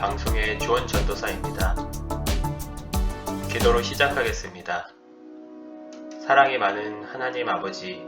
방송의 주원 전도사입니다. 기도로 시작하겠습니다. 사랑이 많은 하나님 아버지,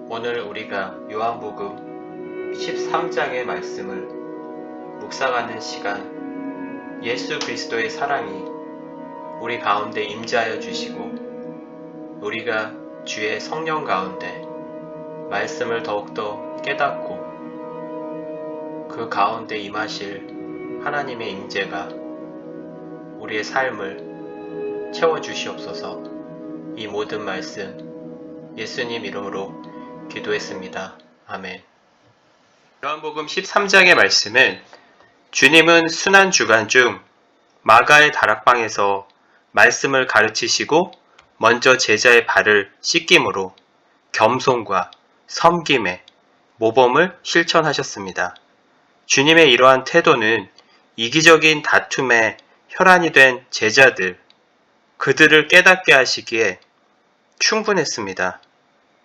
오늘 우리가 요한복음 13장의 말씀을 묵상하는 시간, 예수 그리스도의 사랑이 우리 가운데 임재하여 주시고 우리가 주의 성령 가운데 말씀을 더욱더 깨닫고 그 가운데 임하실 하나님의 임재가 우리의 삶을 채워주시옵소서. 이 모든 말씀 예수님 이름으로 기도했습니다. 아멘. 요한복음 13장의 말씀은 주님은 순환주간 중 마가의 다락방에서 말씀을 가르치시고 먼저 제자의 발을 씻김으로 겸손과 섬김의 모범을 실천하셨습니다. 주님의 이러한 태도는 이기적인 다툼에 혈안이 된 제자들, 그들을 깨닫게 하시기에 충분했습니다.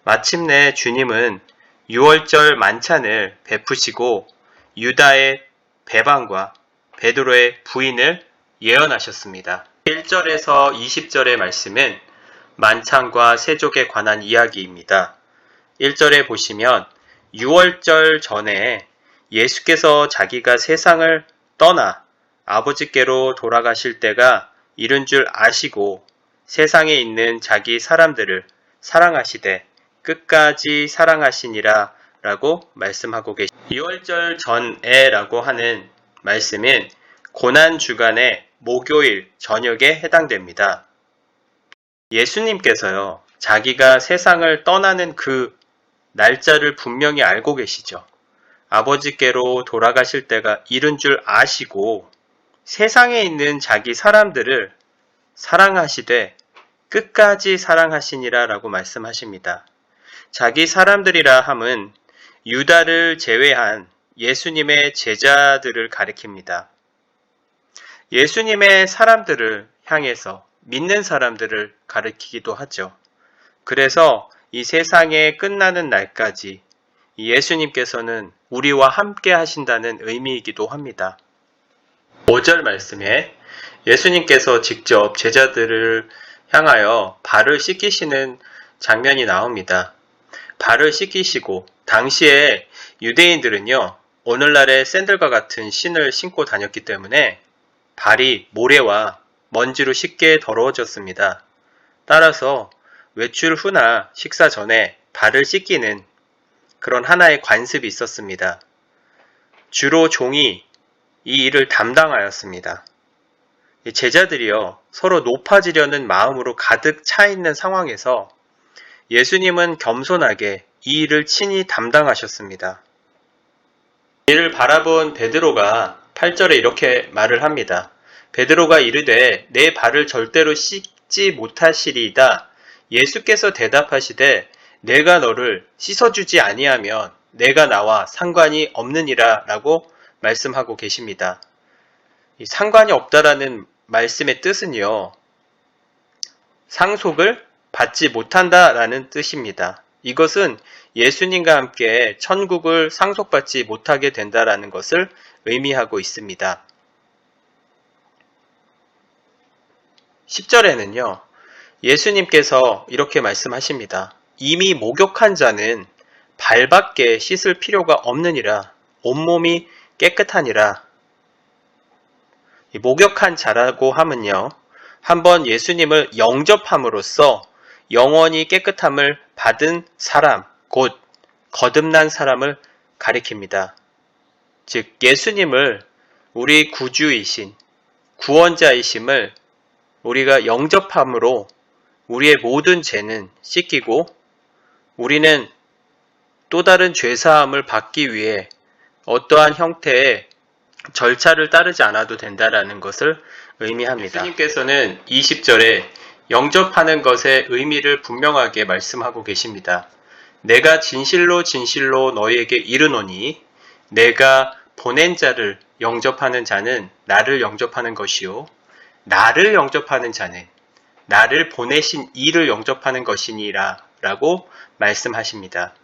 마침내 주님은 6월절 만찬을 베푸시고 유다의 배반과 베드로의 부인을 예언하셨습니다. 1절에서 20절의 말씀은 만찬과 세족에 관한 이야기입니다. 1절에 보시면 6월절 전에 예수께서 자기가 세상을 떠나 아버지께로 돌아가실 때가 이른 줄 아시고 세상에 있는 자기 사람들을 사랑하시되 끝까지 사랑하시니라 라고 말씀하고 계십니다. 6월절 전에 라고 하는 말씀은 고난주간의 목요일 저녁에 해당됩니다. 예수님께서요, 자기가 세상을 떠나는 그 날짜를 분명히 알고 계시죠. 아버지께로 돌아가실 때가 이른 줄 아시고 세상에 있는 자기 사람들을 사랑하시되 끝까지 사랑하시니라 라고 말씀하십니다. 자기 사람들이라 함은 유다를 제외한 예수님의 제자들을 가리킵니다. 예수님의 사람들을 향해서 믿는 사람들을 가리키기도 하죠. 그래서 이 세상의 끝나는 날까지 예수님께서는 우리와 함께 하신다는 의미이기도 합니다. 5절 말씀에 예수님께서 직접 제자들을 향하여 발을 씻기시는 장면이 나옵니다. 발을 씻기시고 당시에 유대인들은요, 오늘날의 샌들과 같은 신을 신고 다녔기 때문에 발이 모래와 먼지로 쉽게 더러워졌습니다. 따라서 외출 후나 식사 전에 발을 씻기는 그런 하나의 관습이 있었습니다. 주로 종이 이 일을 담당하였습니다. 제자들이요, 서로 높아지려는 마음으로 가득 차 있는 상황에서 예수님은 겸손하게 이 일을 친히 담당하셨습니다. 이를 바라본 베드로가 8절에 이렇게 말을 합니다. 베드로가 이르되 내 발을 절대로 씻지 못하시리이다. 예수께서 대답하시되 내가 너를 씻어주지 아니하면 내가 나와 상관이 없느니라 라고 말씀하고 계십니다. 이 상관이 없다라는 말씀의 뜻은요, 상속을 받지 못한다라는 뜻입니다. 이것은 예수님과 함께 천국을 상속받지 못하게 된다라는 것을 의미하고 있습니다. 10절에는요, 예수님께서 이렇게 말씀하십니다. 이미 목욕한 자는 발밖에 씻을 필요가 없느니라. 온몸이 깨끗하니라. 목욕한 자라고 함은요, 한번 예수님을 영접함으로써 영원히 깨끗함을 받은 사람, 곧 거듭난 사람을 가리킵니다. 즉 예수님을 우리 구주이신 구원자이심을 우리가 영접함으로 우리의 모든 죄는 씻기고 우리는 또 다른 죄사함을 받기 위해 어떠한 형태의 절차를 따르지 않아도 된다라는 것을 의미합니다. 예수님께서는 20절에 영접하는 것의 의미를 분명하게 말씀하고 계십니다. 내가 진실로 진실로 너희에게 이르노니 내가 보낸 자를 영접하는 자는 나를 영접하는 것이요 나를 영접하는 자는 나를 보내신 이를 영접하는 것이니라 라고 말씀하십니다.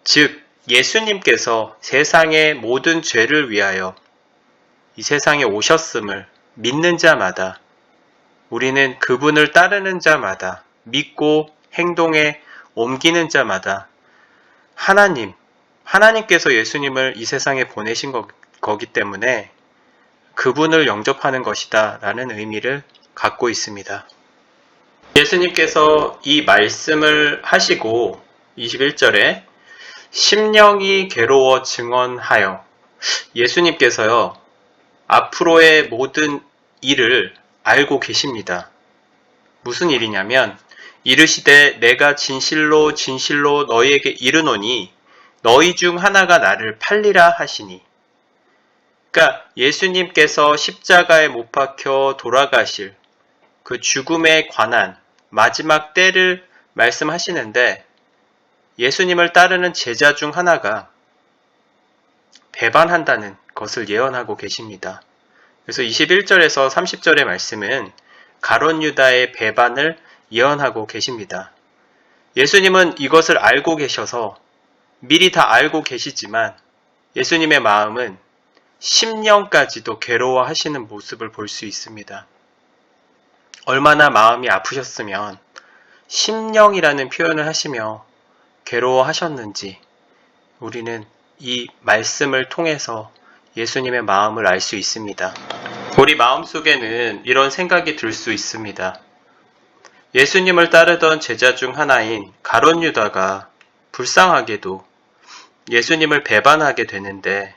즉 예수님께서 세상의 모든 죄를 위하여 이 세상에 오셨음을 믿는 자마다, 우리는 그분을 따르는 자마다, 믿고 행동에 옮기는 자마다 하나님께서 예수님을 이 세상에 보내신 거기 때문에 그분을 영접하는 것이다 라는 의미를 갖고 있습니다. 예수님께서 이 말씀을 하시고 21절에 심령이 괴로워 증언하여, 예수님께서요 앞으로의 모든 일을 알고 계십니다. 무슨 일이냐면 이르시되 내가 진실로 진실로 너희에게 이르노니 너희 중 하나가 나를 팔리라 하시니. 그러니까 예수님께서 십자가에 못 박혀 돌아가실 그 죽음에 관한 마지막 때를 말씀하시는데, 예수님을 따르는 제자 중 하나가 배반한다는 것을 예언하고 계십니다. 그래서 21절에서 30절의 말씀은 가룟 유다의 배반을 예언하고 계십니다. 예수님은 이것을 알고 계셔서 미리 다 알고 계시지만 예수님의 마음은 심령까지도 괴로워하시는 모습을 볼 수 있습니다. 얼마나 마음이 아프셨으면 심령이라는 표현을 하시며 괴로워하셨는지 우리는 이 말씀을 통해서 예수님의 마음을 알 수 있습니다. 우리 마음속에는 이런 생각이 들 수 있습니다. 예수님을 따르던 제자 중 하나인 가룟 유다가 불쌍하게도 예수님을 배반하게 되는데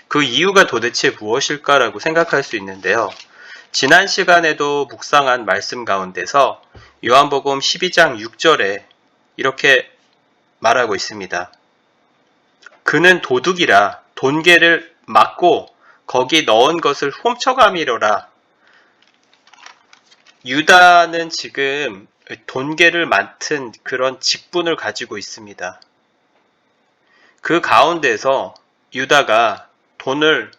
그 이유가 도대체 무엇일까라고 생각할 수 있는데요. 지난 시간에도 묵상한 말씀 가운데서 요한복음 12장 6절에 이렇게 말하고 있습니다. 그는 도둑이라 돈계를 막고 거기 넣은 것을 훔쳐가미려라. 유다는 지금 돈계를 맡은 그런 직분을 가지고 있습니다. 그 가운데서 유다가 돈을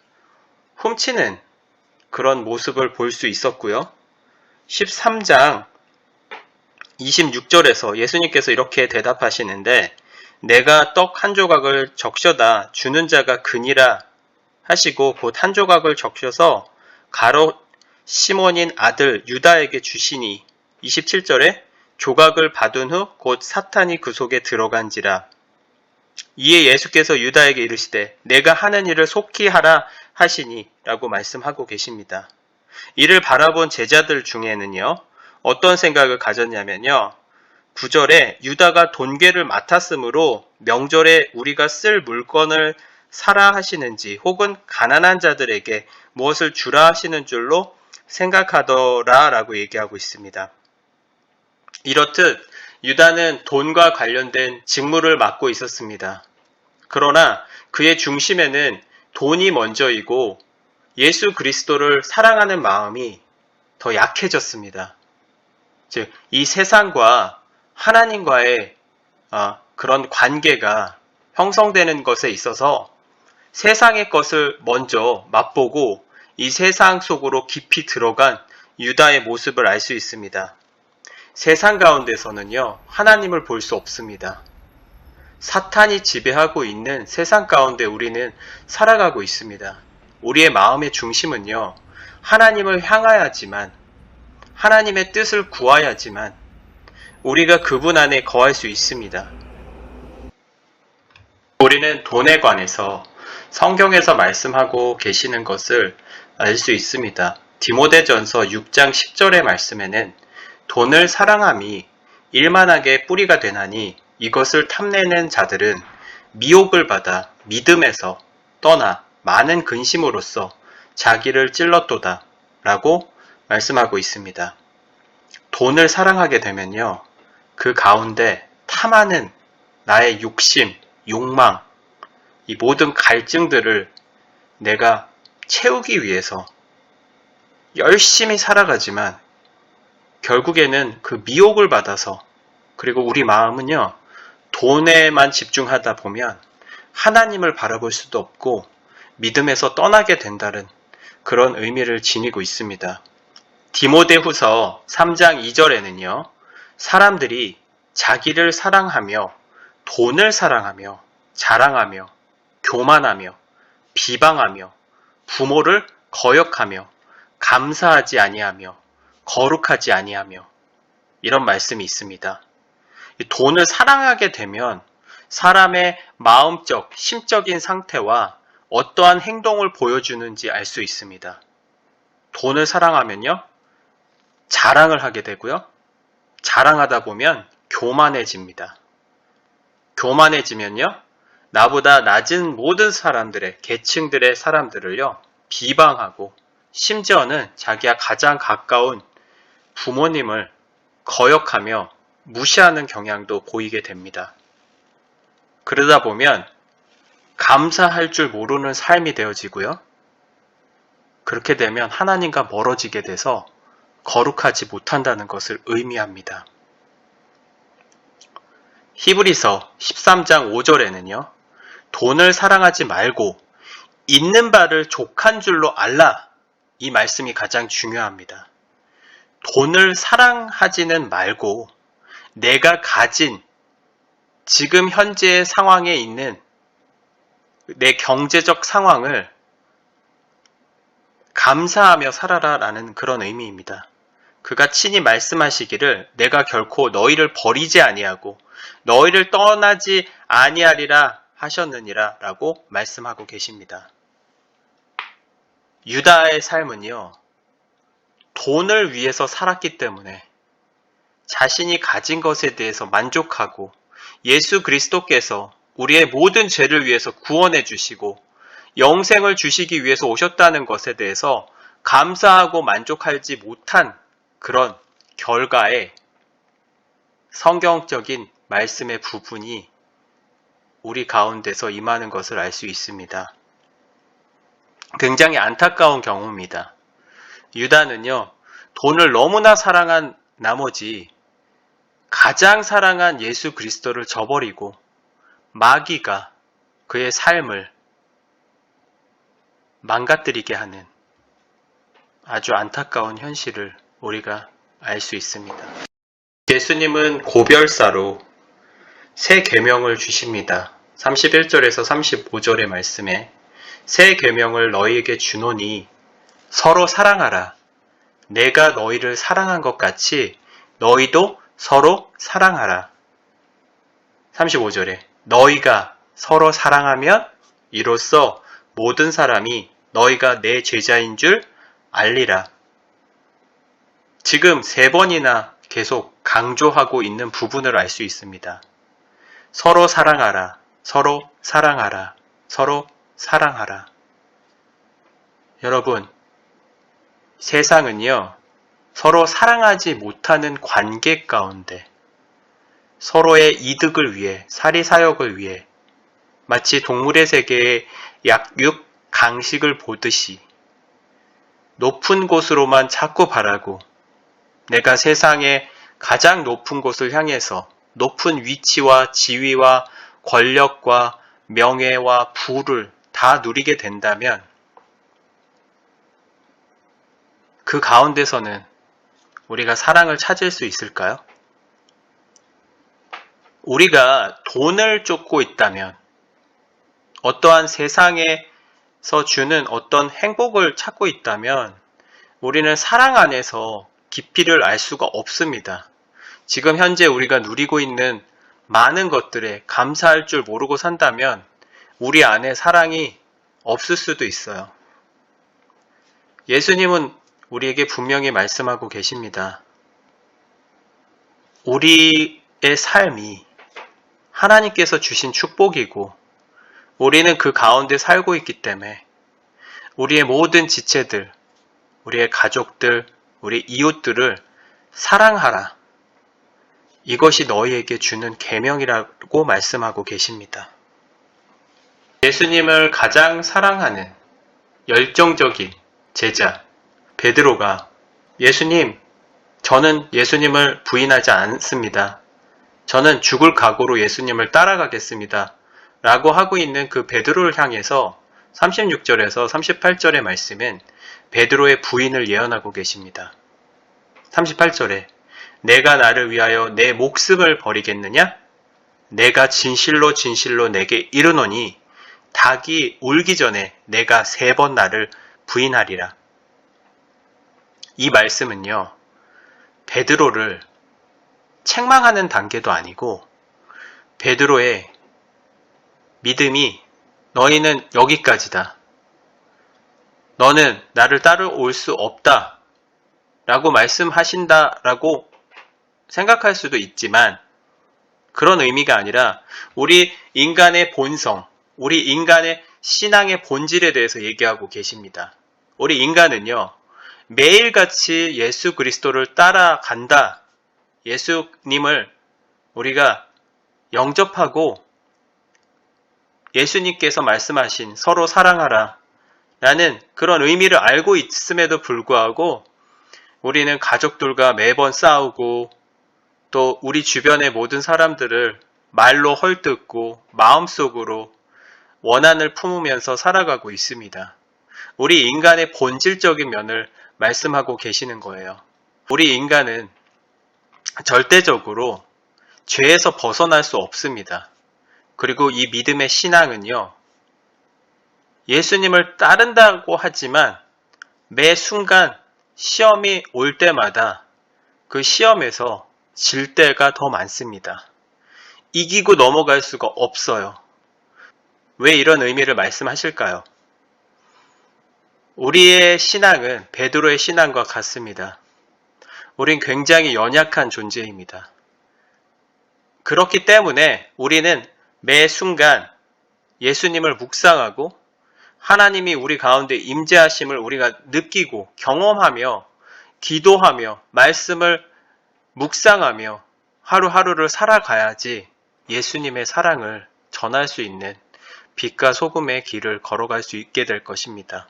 훔치는 그런 모습을 볼 수 있었고요. 13장 26절에서 예수님께서 이렇게 대답하시는데 내가 떡 한 조각을 적셔다 주는 자가 그니라 하시고 곧 한 조각을 적셔서 가롯 시몬인 아들 유다에게 주시니 27절에 조각을 받은 후 곧 사탄이 그 속에 들어간지라. 이에 예수께서 유다에게 이르시되 내가 하는 일을 속히 하라 하시니 라고 말씀하고 계십니다. 이를 바라본 제자들 중에는요 어떤 생각을 가졌냐면요 9절에 유다가 돈계를 맡았으므로 명절에 우리가 쓸 물건을 사라 하시는지 혹은 가난한 자들에게 무엇을 주라 하시는 줄로 생각하더라 라고 얘기하고 있습니다. 이렇듯 유다는 돈과 관련된 직무를 맡고 있었습니다. 그러나 그의 중심에는 돈이 먼저이고 예수 그리스도를 사랑하는 마음이 더 약해졌습니다. 즉, 이 세상과 하나님과의 그런 관계가 형성되는 것에 있어서 세상의 것을 먼저 맛보고 이 세상 속으로 깊이 들어간 유다의 모습을 알 수 있습니다. 세상 가운데서는요, 하나님을 볼 수 없습니다. 사탄이 지배하고 있는 세상 가운데 우리는 살아가고 있습니다. 우리의 마음의 중심은요, 하나님을 향하야지만, 하나님의 뜻을 구하야지만 우리가 그분 안에 거할 수 있습니다. 우리는 돈에 관해서 성경에서 말씀하고 계시는 것을 알 수 있습니다. 디모데전서 6장 10절의 말씀에는 돈을 사랑함이 일만하게 뿌리가 되나니 이것을 탐내는 자들은 미혹을 받아 믿음에서 떠나 많은 근심으로써 자기를 찔렀도다 라고 말씀하고 있습니다. 돈을 사랑하게 되면요, 그 가운데 탐하는 나의 욕심, 욕망, 이 모든 갈증들을 내가 채우기 위해서 열심히 살아가지만 결국에는 그 미혹을 받아서, 그리고 우리 마음은요, 돈에만 집중하다 보면 하나님을 바라볼 수도 없고 믿음에서 떠나게 된다는 그런 의미를 지니고 있습니다. 디모데후서 3장 2절에는요. 사람들이 자기를 사랑하며 돈을 사랑하며 자랑하며 교만하며 비방하며 부모를 거역하며 감사하지 아니하며 거룩하지 아니하며 이런 말씀이 있습니다. 돈을 사랑하게 되면 사람의 마음적, 심적인 상태와 어떠한 행동을 보여주는지 알 수 있습니다. 돈을 사랑하면요, 자랑을 하게 되고요. 자랑하다 보면 교만해집니다. 교만해지면요, 나보다 낮은 모든 사람들의, 계층들의 사람들을요, 비방하고 심지어는 자기가 가장 가까운 부모님을 거역하며 무시하는 경향도 보이게 됩니다. 그러다 보면 감사할 줄 모르는 삶이 되어지고요. 그렇게 되면 하나님과 멀어지게 돼서 거룩하지 못한다는 것을 의미합니다. 히브리서 13장 5절에는요. 돈을 사랑하지 말고 있는 바를 족한 줄로 알라. 이 말씀이 가장 중요합니다. 돈을 사랑하지는 말고 내가 가진 지금 현재의 상황에 있는 내 경제적 상황을 감사하며 살아라 라는 그런 의미입니다. 그가 친히 말씀하시기를 내가 결코 너희를 버리지 아니하고 너희를 떠나지 아니하리라 하셨느니라 라고 말씀하고 계십니다. 유다의 삶은요, 돈을 위해서 살았기 때문에 자신이 가진 것에 대해서 만족하고 예수 그리스도께서 우리의 모든 죄를 위해서 구원해 주시고 영생을 주시기 위해서 오셨다는 것에 대해서 감사하고 만족하지 못한 그런 결과에 성경적인 말씀의 부분이 우리 가운데서 임하는 것을 알 수 있습니다. 굉장히 안타까운 경우입니다. 유다는요, 돈을 너무나 사랑한 나머지 가장 사랑한 예수 그리스도를 저버리고 마귀가 그의 삶을 망가뜨리게 하는 아주 안타까운 현실을 우리가 알 수 있습니다. 예수님은 고별사로 새 계명을 주십니다. 31절에서 35절의 말씀에 새 계명을 너희에게 주노니 서로 사랑하라. 내가 너희를 사랑한 것 같이 너희도 서로 사랑하라. 35절에 너희가 서로 사랑하면 이로써 모든 사람이 너희가 내 제자인 줄 알리라. 지금 3번이나 계속 강조하고 있는 부분을 알 수 있습니다. 서로 사랑하라. 서로 사랑하라. 서로 사랑하라. 여러분, 세상은요, 서로 사랑하지 못하는 관계 가운데 서로의 이득을 위해, 사리사욕을 위해 마치 동물의 세계의 약육 강식을 보듯이 높은 곳으로만 자꾸 바라고 내가 세상의 가장 높은 곳을 향해서 높은 위치와 지위와 권력과 명예와 부를 다 누리게 된다면 그 가운데서는 우리가 사랑을 찾을 수 있을까요? 우리가 돈을 쫓고 있다면 어떠한 세상에서 주는 어떤 행복을 찾고 있다면 우리는 사랑 안에서 깊이를 알 수가 없습니다. 지금 현재 우리가 누리고 있는 많은 것들에 감사할 줄 모르고 산다면 우리 안에 사랑이 없을 수도 있어요. 예수님은 우리에게 분명히 말씀하고 계십니다. 우리의 삶이 하나님께서 주신 축복이고 우리는 그 가운데 살고 있기 때문에 우리의 모든 지체들, 우리의 가족들, 우리 이웃들을 사랑하라. 이것이 너희에게 주는 계명이라고 말씀하고 계십니다. 예수님을 가장 사랑하는 열정적인 제자 베드로가 예수님, 저는 예수님을 부인하지 않습니다. 저는 죽을 각오로 예수님을 따라가겠습니다. 라고 하고 있는 그 베드로를 향해서 36절에서 38절의 말씀은 베드로의 부인을 예언하고 계십니다. 38절에 내가 나를 위하여 내 목숨을 버리겠느냐? 내가 진실로 진실로 내게 이르노니 닭이 울기 전에 내가 3번 나를 부인하리라. 이 말씀은요, 베드로를 책망하는 단계도 아니고 베드로의 믿음이 너희는 여기까지다. 너는 나를 따라올 수 없다. 라고 말씀하신다라고 생각할 수도 있지만 그런 의미가 아니라 우리 인간의 본성, 우리 인간의 신앙의 본질에 대해서 얘기하고 계십니다. 우리 인간은요, 매일같이 예수 그리스도를 따라간다. 예수님을 우리가 영접하고 예수님께서 말씀하신 서로 사랑하라 라는 그런 의미를 알고 있음에도 불구하고 우리는 가족들과 매번 싸우고 또 우리 주변의 모든 사람들을 말로 헐뜯고 마음속으로 원한을 품으면서 살아가고 있습니다. 우리 인간의 본질적인 면을 말씀하고 계시는 거예요. 우리 인간은 절대적으로 죄에서 벗어날 수 없습니다. 그리고 이 믿음의 신앙은요, 예수님을 따른다고 하지만 매 순간 시험이 올 때마다 그 시험에서 질 때가 더 많습니다. 이기고 넘어갈 수가 없어요. 왜 이런 의미를 말씀하실까요? 우리의 신앙은 베드로의 신앙과 같습니다. 우린 굉장히 연약한 존재입니다. 그렇기 때문에 우리는 매 순간 예수님을 묵상하고 하나님이 우리 가운데 임재하심을 우리가 느끼고 경험하며 기도하며 말씀을 묵상하며 하루하루를 살아가야지 예수님의 사랑을 전할 수 있는 빛과 소금의 길을 걸어갈 수 있게 될 것입니다.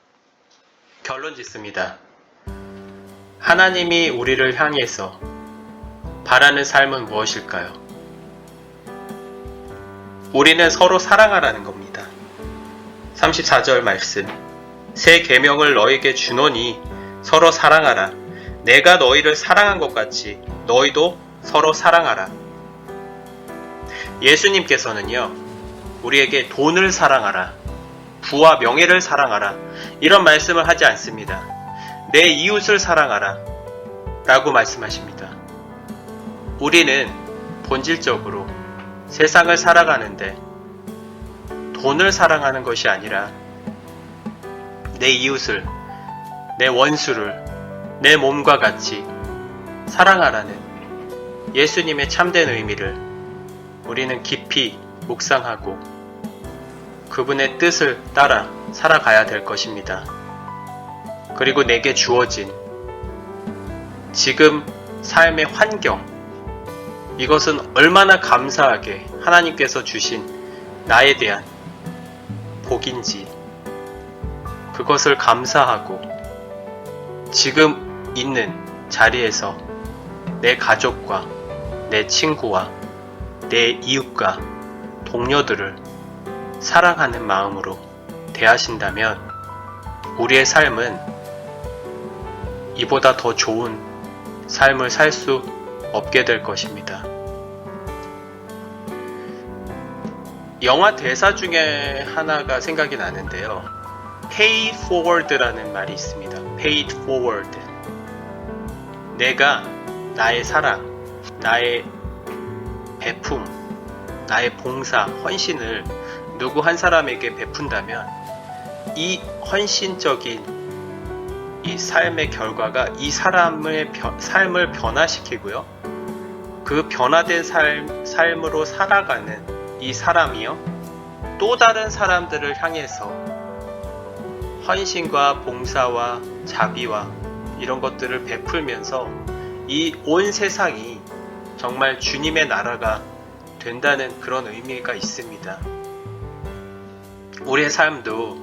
결론 짓습니다. 하나님이 우리를 향해서 바라는 삶은 무엇일까요? 우리는 서로 사랑하라는 겁니다. 34절 말씀. 새 계명을 너에게 주노니 서로 사랑하라. 내가 너희를 사랑한 것 같이 너희도 서로 사랑하라. 예수님께서는요, 우리에게 돈을 사랑하라, 부와 명예를 사랑하라, 이런 말씀을 하지 않습니다. 내 이웃을 사랑하라 라고 말씀하십니다. 우리는 본질적으로 세상을 살아가는데 돈을 사랑하는 것이 아니라 내 이웃을, 내 원수를 내 몸과 같이 사랑하라는 예수님의 참된 의미를 우리는 깊이 묵상하고 그분의 뜻을 따라 살아가야 될 것입니다. 그리고 내게 주어진 지금 삶의 환경, 이것은 얼마나 감사하게 하나님께서 주신 나에 대한 복인지 그것을 감사하고 지금 있는 자리에서 내 가족과 내 친구와 내 이웃과 동료들을 사랑하는 마음으로 대하신다면 우리의 삶은 이보다 더 좋은 삶을 살 수 없게 될 것입니다. 영화 대사 중에 하나가 생각이 나는데요. Pay forward라는 말이 있습니다. Pay it forward. 내가 나의 사랑, 나의 베품, 나의 봉사, 헌신을 누구 한 사람에게 베푼다면 이 헌신적인 이 삶의 결과가 이 사람의 삶을 변화시키고요. 그 변화된 삶으로 살아가는 이 사람이요. 또 다른 사람들을 향해서 헌신과 봉사와 자비와 이런 것들을 베풀면서 이 온 세상이 정말 주님의 나라가 된다는 그런 의미가 있습니다. 우리의 삶도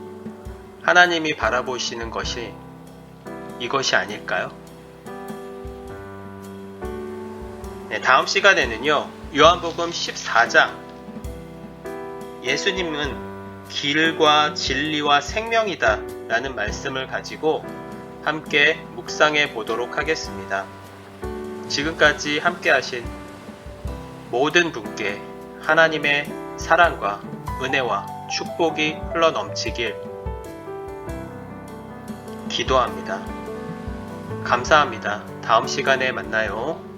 하나님이 바라보시는 것이 이것이 아닐까요? 네, 다음 시간에는요, 요한복음 14장, 예수님은 길과 진리와 생명이다 라는 말씀을 가지고 함께 묵상해 보도록 하겠습니다. 지금까지 함께 하신 모든 분께 하나님의 사랑과 은혜와 축복이 흘러 넘치길 기도합니다. 감사합니다. 다음 시간에 만나요.